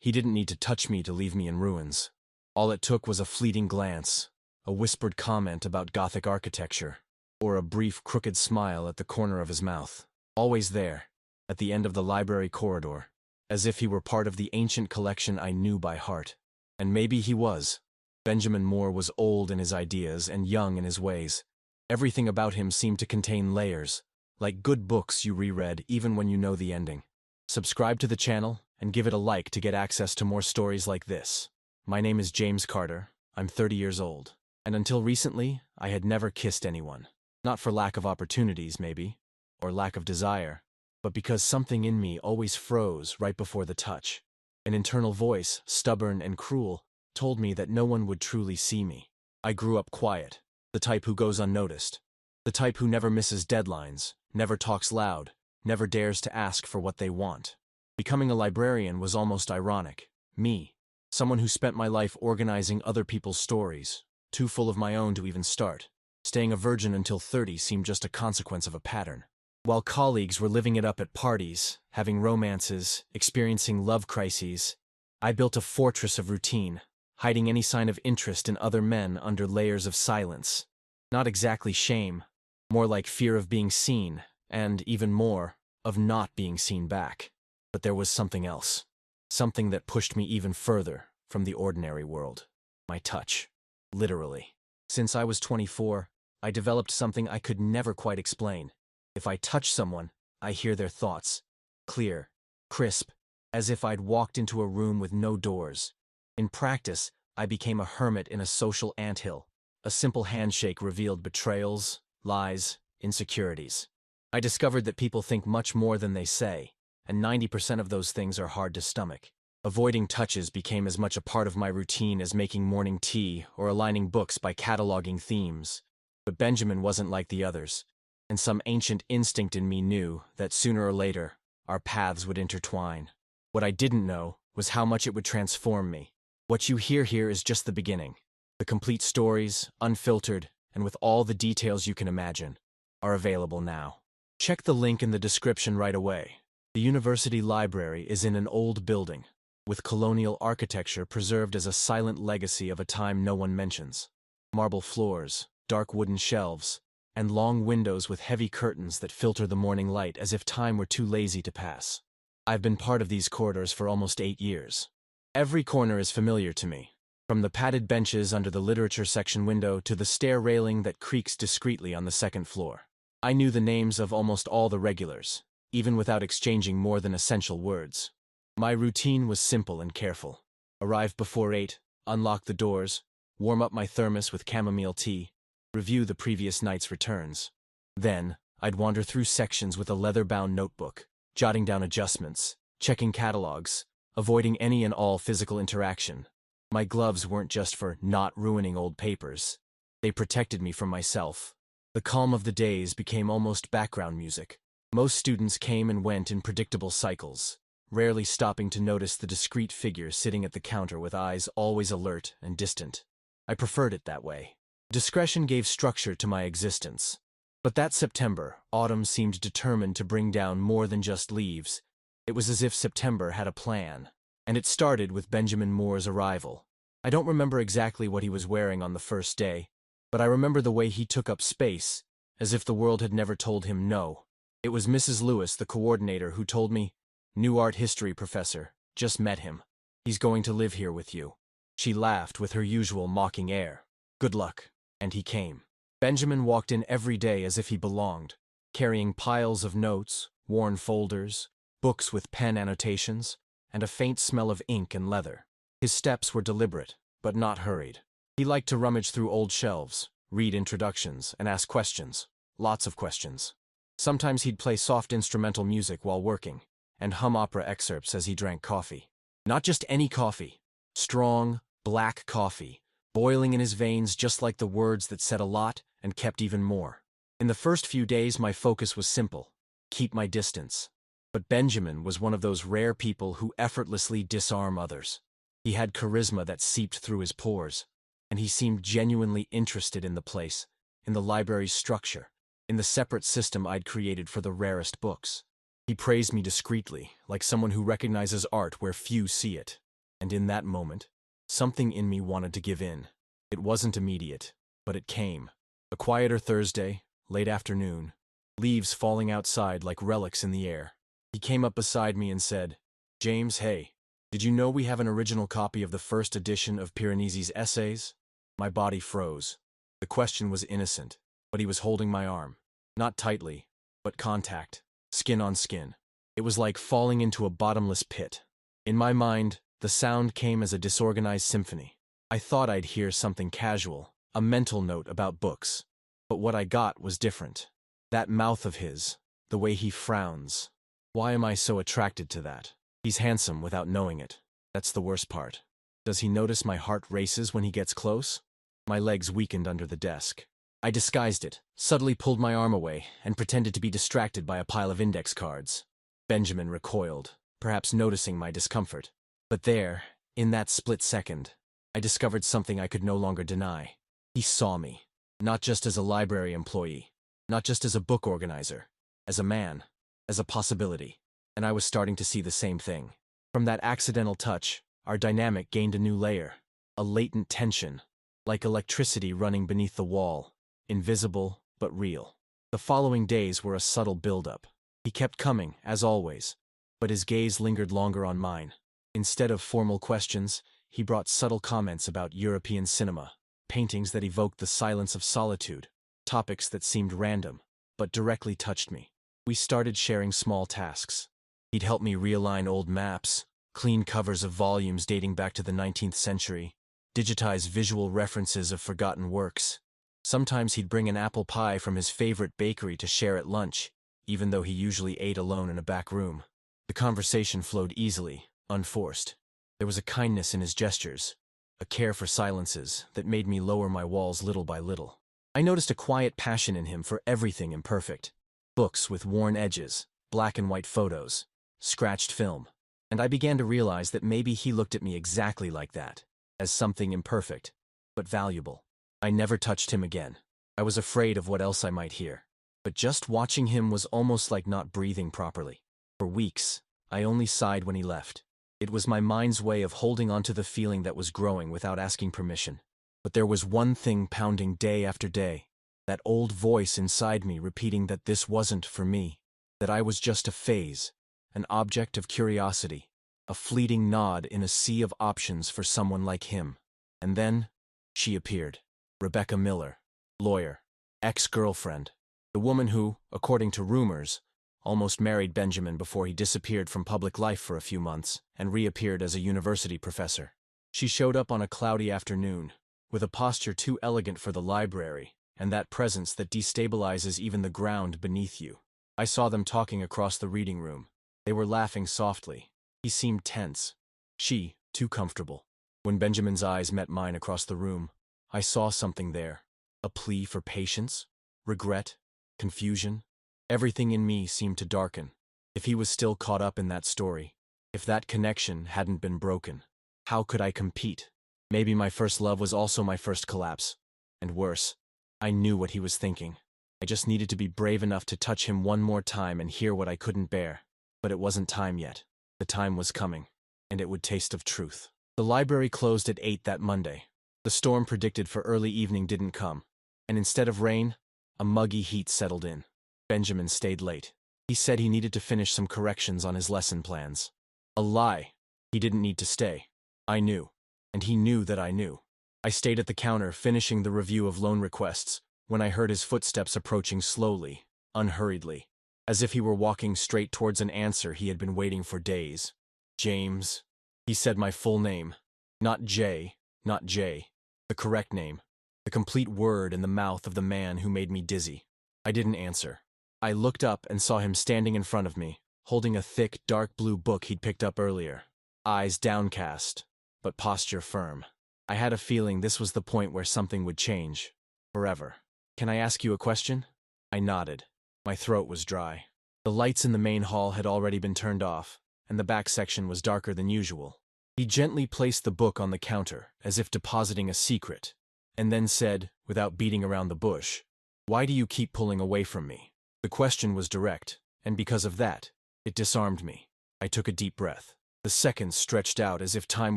He didn't need to touch me to leave me in ruins. All it took was a fleeting glance, a whispered comment about Gothic architecture, or a brief crooked smile at the corner of his mouth. Always there, at the end of the library corridor, as if he were part of the ancient collection I knew by heart. And maybe he was. Benjamin Moore was old in his ideas and young in his ways. Everything about him seemed to contain layers, like good books you reread even when you know the ending. Subscribe to the channel and give it a like to get access to more stories like this. My name is James Carter, I'm 30 years old, and until recently, I had never kissed anyone. Not for lack of opportunities, maybe, or lack of desire, but because something in me always froze right before the touch. An internal voice, stubborn and cruel, told me that no one would truly see me. I grew up quiet, the type who goes unnoticed, the type who never misses deadlines, never talks loud, never dares to ask for what they want. Becoming a librarian was almost ironic. Me, someone who spent my life organizing other people's stories, too full of my own to even start. Staying a virgin until 30 seemed just a consequence of a pattern. While colleagues were living it up at parties, having romances, experiencing love crises, I built a fortress of routine, hiding any sign of interest in other men under layers of silence. Not exactly shame, more like fear of being seen, and even more, of not being seen back. But there was something else. Something that pushed me even further from the ordinary world. My touch. Literally. Since I was 24, I developed something I could never quite explain. If I touch someone, I hear their thoughts. Clear, crisp, as if I'd walked into a room with no doors. In practice, I became a hermit in a social anthill. A simple handshake revealed betrayals, lies, insecurities. I discovered that people think much more than they say, and 90% of those things are hard to stomach. Avoiding touches became as much a part of my routine as making morning tea or aligning books by cataloging themes. But Benjamin wasn't like the others, and some ancient instinct in me knew that sooner or later, our paths would intertwine. What I didn't know was how much it would transform me. What you hear here is just the beginning. The complete stories, unfiltered, and with all the details you can imagine, are available now. Check the link in the description right away. The university library is in an old building, with colonial architecture preserved as a silent legacy of a time no one mentions. Marble floors, dark wooden shelves, and long windows with heavy curtains that filter the morning light as if time were too lazy to pass. I've been part of these corridors for almost 8 years. Every corner is familiar to me, from the padded benches under the literature section window to the stair railing that creaks discreetly on the second floor. I knew the names of almost all the regulars, even without exchanging more than essential words. My routine was simple and careful. Arrive before 8, unlock the doors, warm up my thermos with chamomile tea, review the previous night's returns. Then, I'd wander through sections with a leather-bound notebook, jotting down adjustments, checking catalogs, avoiding any and all physical interaction. My gloves weren't just for not ruining old papers. They protected me from myself. The calm of the days became almost background music. Most students came and went in predictable cycles, rarely stopping to notice the discreet figure sitting at the counter with eyes always alert and distant. I preferred it that way. Discretion gave structure to my existence. But that September, autumn seemed determined to bring down more than just leaves. It was as if September had a plan. And it started with Benjamin Moore's arrival. I don't remember exactly what he was wearing on the first day, but I remember the way he took up space, as if the world had never told him no. It was Mrs. Lewis, the coordinator, who told me, "New art history professor, just met him. He's going to live here with you." She laughed with her usual mocking air. Good luck. And he came. Benjamin walked in every day as if he belonged, carrying piles of notes, worn folders, books with pen annotations, and a faint smell of ink and leather. His steps were deliberate, but not hurried. He liked to rummage through old shelves, read introductions, and ask questions. Lots of questions. Sometimes he'd play soft instrumental music while working, and hum opera excerpts as he drank coffee. Not just any coffee. Strong, black coffee, boiling in his veins just like the words that said a lot and kept even more. In the first few days, my focus was simple: keep my distance. But Benjamin was one of those rare people who effortlessly disarm others. He had charisma that seeped through his pores, and he seemed genuinely interested in the place, in the library's structure, in the separate system I'd created for the rarest books. He praised me discreetly, like someone who recognizes art where few see it. And in that moment, something in me wanted to give in. It wasn't immediate, but it came. A quieter Thursday, late afternoon, leaves falling outside like relics in the air. He came up beside me and said, "James, hey, did you know we have an original copy of the first edition of Piranesi's essays?" My body froze. The question was innocent, but he was holding my arm. Not tightly, but contact, skin on skin. It was like falling into a bottomless pit. In my mind, the sound came as a disorganized symphony. I thought I'd hear something casual, a mental note about books. But what I got was different. That mouth of his, the way he frowns. Why am I so attracted to that? He's handsome without knowing it. That's the worst part. Does he notice my heart races when he gets close? My legs weakened under the desk. I disguised it, subtly pulled my arm away, and pretended to be distracted by a pile of index cards. Benjamin recoiled, perhaps noticing my discomfort. But there, in that split second, I discovered something I could no longer deny. He saw me, not just as a library employee, not just as a book organizer, as a man, as a possibility. And I was starting to see the same thing. From that accidental touch, our dynamic gained a new layer, a latent tension, like electricity running beneath the wall, invisible but real. The following days were a subtle build-up. He kept coming, as always, but his gaze lingered longer on mine. Instead of formal questions, he brought subtle comments about European cinema, paintings that evoked the silence of solitude, topics that seemed random, but directly touched me. We started sharing small tasks. He'd help me realign old maps, clean covers of volumes dating back to the 19th century, digitize visual references of forgotten works. Sometimes he'd bring an apple pie from his favorite bakery to share at lunch, even though he usually ate alone in a back room. The conversation flowed easily, unforced. There was a kindness in his gestures, a care for silences that made me lower my walls little by little. I noticed a quiet passion in him for everything imperfect. Books with worn edges, black and white photos, scratched film. And I began to realize that maybe he looked at me exactly like that, as something imperfect, but valuable. I never touched him again. I was afraid of what else I might hear. But just watching him was almost like not breathing properly. For weeks, I only sighed when he left. It was my mind's way of holding on to the feeling that was growing without asking permission. But there was one thing pounding day after day, that old voice inside me repeating that this wasn't for me, that I was just a phase, an object of curiosity, a fleeting nod in a sea of options for someone like him. And then, she appeared. Rebecca Miller, lawyer, ex-girlfriend, the woman who, according to rumors, almost married Benjamin before he disappeared from public life for a few months and reappeared as a university professor. She showed up on a cloudy afternoon, with a posture too elegant for the library, and that presence that destabilizes even the ground beneath you. I saw them talking across the reading room. They were laughing softly. He seemed tense. She, too comfortable. When Benjamin's eyes met mine across the room, I saw something there. A plea for patience, regret, confusion. Everything in me seemed to darken. If he was still caught up in that story, if that connection hadn't been broken, how could I compete? Maybe my first love was also my first collapse. And worse, I knew what he was thinking. I just needed to be brave enough to touch him one more time and hear what I couldn't bear. But it wasn't time yet. The time was coming, and it would taste of truth. The library closed at 8 that Monday. The storm predicted for early evening didn't come, and instead of rain, a muggy heat settled in. Benjamin stayed late. He said he needed to finish some corrections on his lesson plans. A lie. He didn't need to stay. I knew, and he knew that I knew. I stayed at the counter finishing the review of loan requests when I heard his footsteps approaching slowly, unhurriedly, as if he were walking straight towards an answer he had been waiting for days. James. He said my full name. Not J, not J. The correct name. The complete word in the mouth of the man who made me dizzy. I didn't answer. I looked up and saw him standing in front of me, holding a thick, dark blue book he'd picked up earlier. Eyes downcast, but posture firm. I had a feeling this was the point where something would change. Forever. "Can I ask you a question?" I nodded. My throat was dry. The lights in the main hall had already been turned off, and the back section was darker than usual. He gently placed the book on the counter, as if depositing a secret, and then said, without beating around the bush, "Why do you keep pulling away from me?" The question was direct, and because of that, it disarmed me. I took a deep breath. The seconds stretched out as if time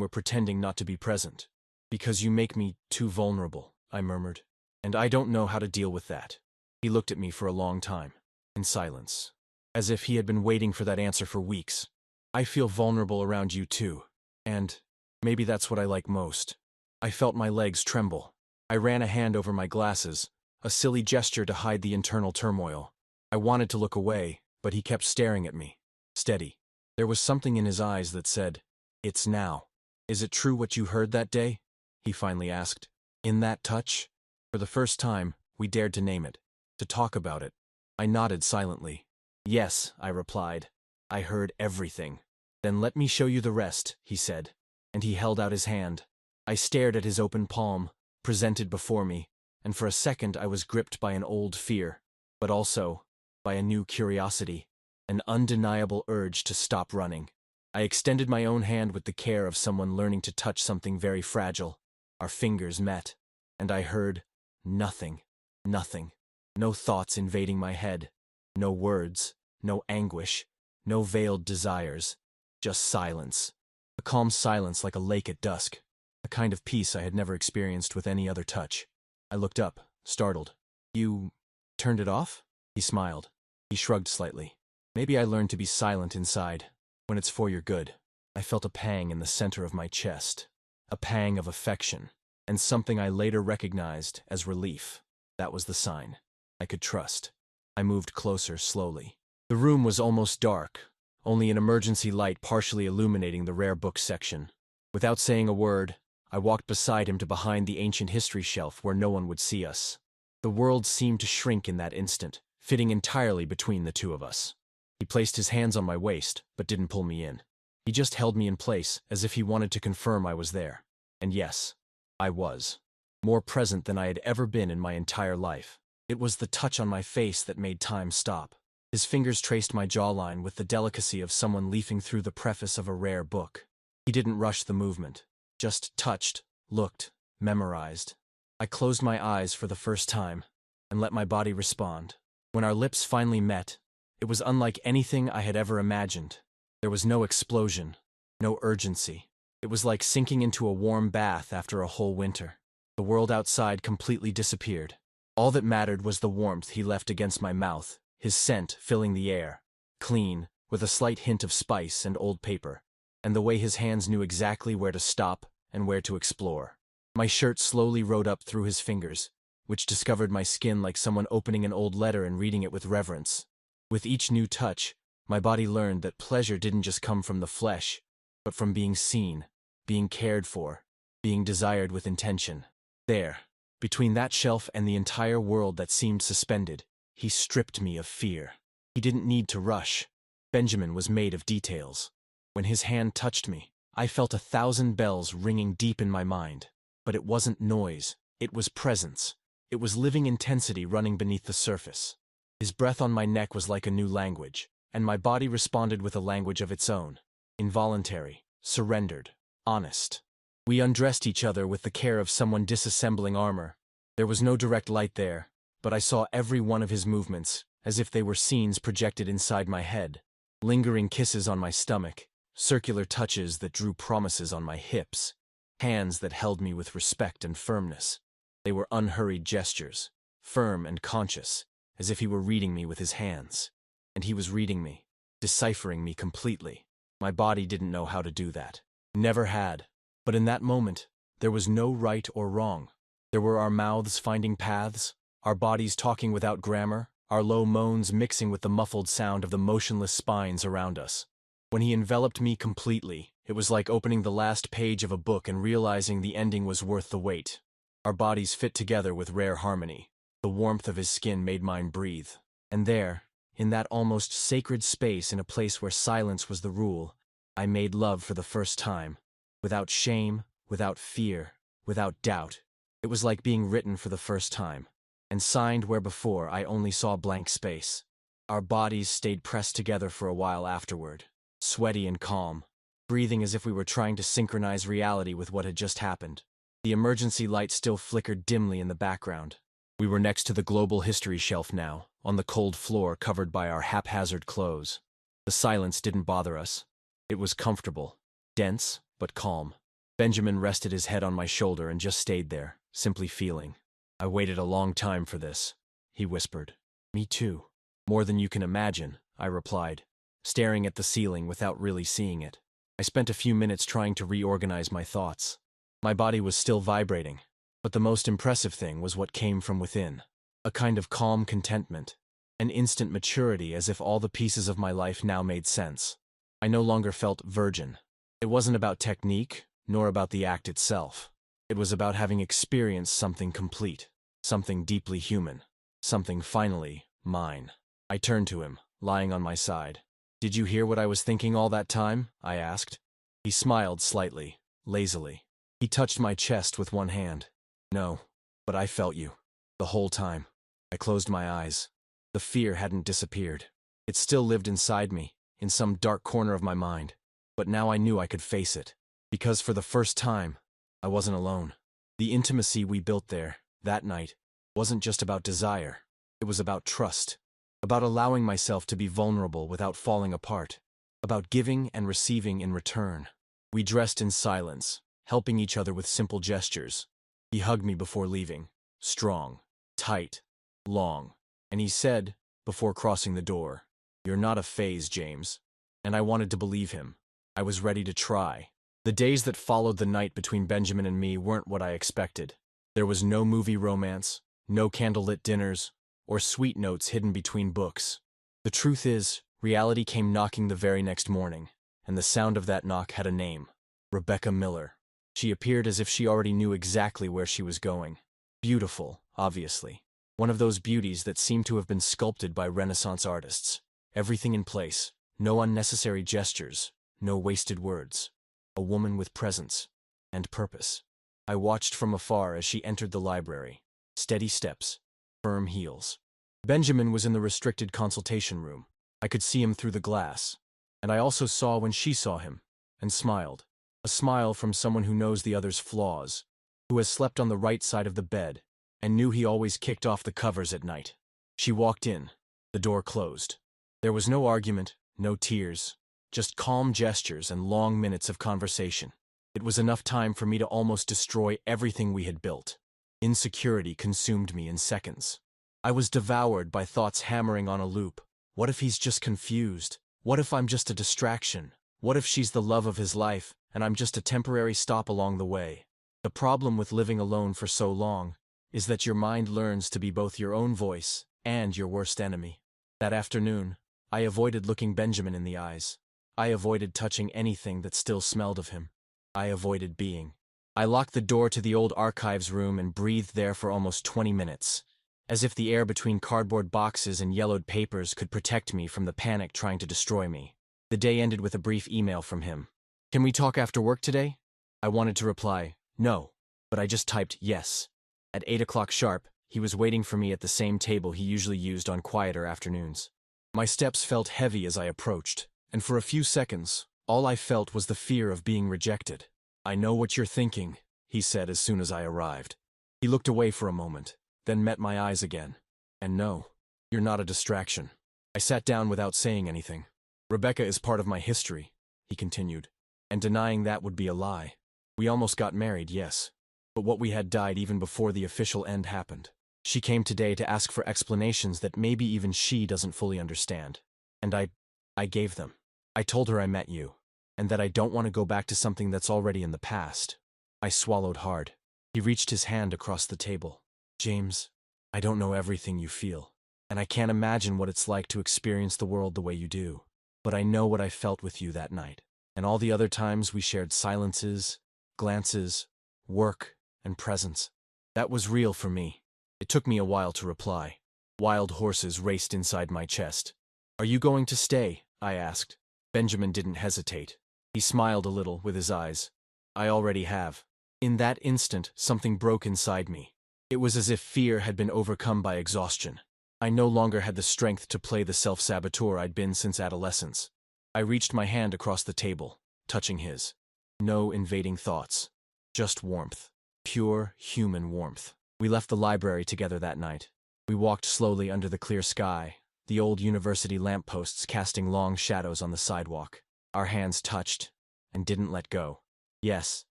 were pretending not to be present. "Because you make me too vulnerable," I murmured. "And I don't know how to deal with that." He looked at me for a long time, in silence, as if he had been waiting for that answer for weeks. "I feel vulnerable around you too. And maybe that's what I like most." I felt my legs tremble. I ran a hand over my glasses, a silly gesture to hide the internal turmoil. I wanted to look away, but he kept staring at me. Steady. There was something in his eyes that said, "It's now." "Is it true what you heard that day?" he finally asked. "In that touch?" For the first time, we dared to name it, to talk about it. I nodded silently. "Yes," I replied. "I heard everything." "Then let me show you the rest," he said, and he held out his hand. I stared at his open palm, presented before me, and for a second I was gripped by an old fear, but also by a new curiosity, an undeniable urge to stop running. I extended my own hand with the care of someone learning to touch something very fragile. Our fingers met, and I heard nothing, nothing. No thoughts invading my head, no words, no anguish, no veiled desires, just silence. A calm silence like a lake at dusk, a kind of peace I had never experienced with any other touch. I looked up, startled. "You turned it off?" He smiled. He shrugged slightly. "Maybe I learned to be silent inside, when it's for your good." I felt a pang in the center of my chest, a pang of affection, and something I later recognized as relief. That was the sign. I could trust. I moved closer slowly. The room was almost dark, only an emergency light partially illuminating the rare books section. Without saying a word, I walked beside him to behind the ancient history shelf where no one would see us. The world seemed to shrink in that instant, fitting entirely between the two of us. He placed his hands on my waist, but didn't pull me in. He just held me in place, as if he wanted to confirm I was there. And yes, I was. More present than I had ever been in my entire life. It was the touch on my face that made time stop. His fingers traced my jawline with the delicacy of someone leafing through the preface of a rare book. He didn't rush the movement, just touched, looked, memorized. I closed my eyes for the first time, and let my body respond. When our lips finally met, it was unlike anything I had ever imagined. There was no explosion, no urgency. It was like sinking into a warm bath after a whole winter. The world outside completely disappeared. All that mattered was the warmth he left against my mouth, his scent filling the air, clean, with a slight hint of spice and old paper, and the way his hands knew exactly where to stop and where to explore. My shirt slowly rode up through his fingers, which discovered my skin like someone opening an old letter and reading it with reverence. With each new touch, my body learned that pleasure didn't just come from the flesh, but from being seen, being cared for, being desired with intention. There, between that shelf and the entire world that seemed suspended, he stripped me of fear. He didn't need to rush. Benjamin was made of details. When his hand touched me, I felt 1,000 bells ringing deep in my mind. But it wasn't noise, it was presence. It was living intensity running beneath the surface. His breath on my neck was like a new language, and my body responded with a language of its own. Involuntary, surrendered, honest. We undressed each other with the care of someone disassembling armor. There was no direct light there, but I saw every one of his movements, as if they were scenes projected inside my head. Lingering kisses on my stomach, circular touches that drew promises on my hips, hands that held me with respect and firmness. They were unhurried gestures, firm and conscious, as if he were reading me with his hands. And he was reading me, deciphering me completely. My body didn't know how to do that. Never had. But in that moment, there was no right or wrong. There were our mouths finding paths, our bodies talking without grammar, our low moans mixing with the muffled sound of the motionless spines around us. When he enveloped me completely, it was like opening the last page of a book and realizing the ending was worth the wait. Our bodies fit together with rare harmony. The warmth of his skin made mine breathe. And there, in that almost sacred space in a place where silence was the rule, I made love for the first time. Without shame, without fear, without doubt. It was like being written for the first time, and signed where before I only saw blank space. Our bodies stayed pressed together for a while afterward, sweaty and calm, breathing as if we were trying to synchronize reality with what had just happened. The emergency light still flickered dimly in the background. We were next to the global history shelf now, on the cold floor covered by our haphazard clothes. The silence didn't bother us. It was comfortable, dense, but calm. Benjamin rested his head on my shoulder and just stayed there, simply feeling. "I waited a long time for this," he whispered. "Me too." "More than you can imagine," I replied, staring at the ceiling without really seeing it. I spent a few minutes trying to reorganize my thoughts. My body was still vibrating, but the most impressive thing was what came from within. A kind of calm contentment, an instant maturity, as if all the pieces of my life now made sense. I no longer felt virgin. It wasn't about technique, nor about the act itself. It was about having experienced something complete, something deeply human, something finally mine. I turned to him, lying on my side. "Did you hear what I was thinking all that time?" I asked. He smiled slightly, lazily. He touched my chest with one hand. "No, but I felt you. The whole time." I closed my eyes. The fear hadn't disappeared. It still lived inside me, in some dark corner of my mind. But now I knew I could face it. Because for the first time, I wasn't alone. The intimacy we built there, that night, wasn't just about desire. It was about trust. About allowing myself to be vulnerable without falling apart. About giving and receiving in return. We dressed in silence, helping each other with simple gestures. He hugged me before leaving. Strong, tight, long. And he said, before crossing the door, "You're not a phase, James." And I wanted to believe him. I was ready to try. The days that followed the night between Benjamin and me weren't what I expected. There was no movie romance, no candlelit dinners, or sweet notes hidden between books. The truth is, reality came knocking the very next morning, and the sound of that knock had a name: Rebecca Miller. She appeared as if she already knew exactly where she was going. Beautiful, obviously. One of those beauties that seemed to have been sculpted by Renaissance artists. Everything in place, no unnecessary gestures, no wasted words. A woman with presence and purpose. I watched from afar as she entered the library. Steady steps, firm heels. Benjamin was in the restricted consultation room. I could see him through the glass. And I also saw when she saw him, and smiled. A smile from someone who knows the other's flaws, who has slept on the right side of the bed, and knew he always kicked off the covers at night. She walked in. The door closed. There was no argument, no tears, just calm gestures and long minutes of conversation. It was enough time for me to almost destroy everything we had built. Insecurity consumed me in seconds. I was devoured by thoughts hammering on a loop. What if he's just confused? What if I'm just a distraction? What if she's the love of his life, and I'm just a temporary stop along the way? The problem with living alone for so long is that your mind learns to be both your own voice and your worst enemy. That afternoon, I avoided looking Benjamin in the eyes. I avoided touching anything that still smelled of him. I avoided being. I locked the door to the old archives room and breathed there for almost 20 minutes, as if the air between cardboard boxes and yellowed papers could protect me from the panic trying to destroy me. The day ended with a brief email from him. "Can we talk after work today?" I wanted to reply, "No," but I just typed yes. At 8 o'clock sharp, he was waiting for me at the same table he usually used on quieter afternoons. My steps felt heavy as I approached, and for a few seconds, all I felt was the fear of being rejected. "I know what you're thinking," he said as soon as I arrived. He looked away for a moment, then met my eyes again. "And no, you're not a distraction." I sat down without saying anything. "Rebecca is part of my history," he continued, "and denying that would be a lie. We almost got married, yes, but what we had died even before the official end happened. She came today to ask for explanations that maybe even she doesn't fully understand. And I gave them. I told her I met you, and that I don't want to go back to something that's already in the past." I swallowed hard. He reached his hand across the table. "James, I don't know everything you feel, and I can't imagine what it's like to experience the world the way you do. But I know what I felt with you that night, and all the other times we shared silences, glances, work, and presence. That was real for me." It took me a while to reply. Wild horses raced inside my chest. "Are you going to stay?" I asked. Benjamin didn't hesitate. He smiled a little with his eyes. "I already have." In that instant, something broke inside me. It was as if fear had been overcome by exhaustion. I no longer had the strength to play the self-saboteur I'd been since adolescence. I reached my hand across the table, touching his. No invading thoughts. Just warmth. Pure, human warmth. We left the library together that night. We walked slowly under the clear sky, the old university lampposts casting long shadows on the sidewalk. Our hands touched and didn't let go. Yes,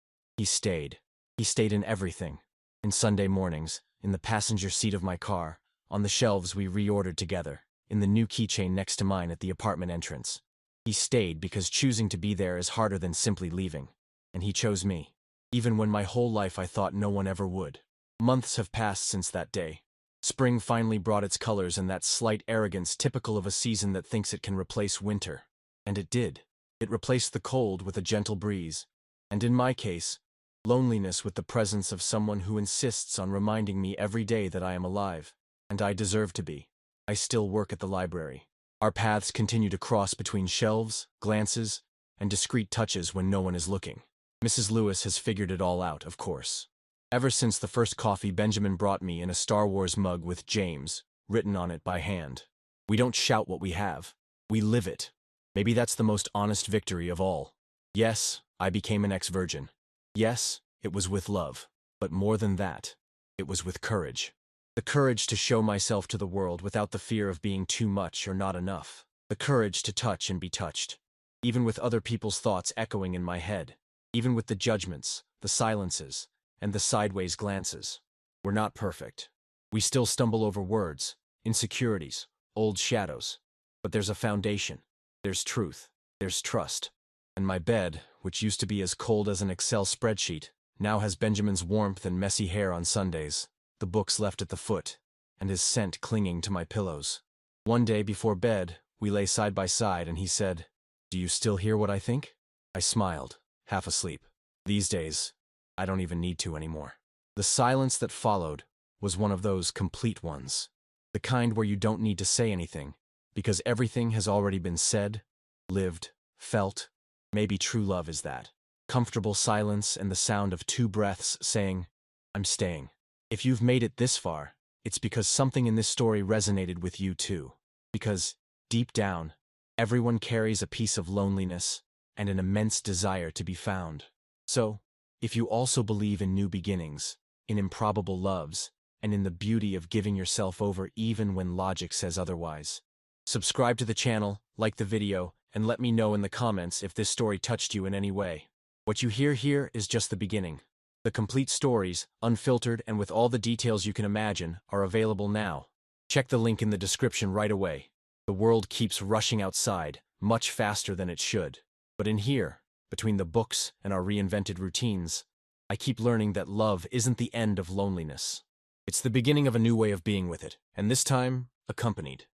he stayed. He stayed in everything. In Sunday mornings, in the passenger seat of my car, on the shelves we reordered together, in the new keychain next to mine at the apartment entrance. He stayed because choosing to be there is harder than simply leaving. And he chose me. Even when my whole life I thought no one ever would. Months have passed since that day. Spring finally brought its colors and that slight arrogance typical of a season that thinks it can replace winter. And it did. It replaced the cold with a gentle breeze. And in my case, loneliness with the presence of someone who insists on reminding me every day that I am alive. And I deserve to be. I still work at the library. Our paths continue to cross between shelves, glances, and discreet touches when no one is looking. Mrs. Lewis has figured it all out, of course. Ever since the first coffee Benjamin brought me in a Star Wars mug with James written on it by hand. We don't shout what we have. We live it. Maybe that's the most honest victory of all. Yes, I became an ex-virgin. Yes, it was with love. But more than that, it was with courage. The courage to show myself to the world without the fear of being too much or not enough. The courage to touch and be touched. Even with other people's thoughts echoing in my head. Even with the judgments, the silences, and the sideways glances. We're not perfect. We still stumble over words, insecurities, old shadows. But there's a foundation. There's truth. There's trust. And my bed, which used to be as cold as an Excel spreadsheet, now has Benjamin's warmth and messy hair on Sundays, the books left at the foot, and his scent clinging to my pillows. One day before bed, we lay side by side and he said, "Do you still hear what I think?" I smiled, half asleep. These days, I don't even need to anymore. The silence that followed was one of those complete ones. The kind where you don't need to say anything, because everything has already been said, lived, felt. Maybe true love is that. Comfortable silence and the sound of two breaths saying, "I'm staying." If you've made it this far, it's because something in this story resonated with you too. Because, deep down, everyone carries a piece of loneliness and an immense desire to be found. So, if you also believe in new beginnings, in improbable loves, and in the beauty of giving yourself over even when logic says otherwise, subscribe to the channel, like the video, and let me know in the comments if this story touched you in any way. What you hear here is just the beginning. The complete stories, unfiltered and with all the details you can imagine, are available now. Check the link in the description right away. The world keeps rushing outside, much faster than it should. But in here, between the books and our reinvented routines, I keep learning that love isn't the end of loneliness. It's the beginning of a new way of being with it, and this time, accompanied.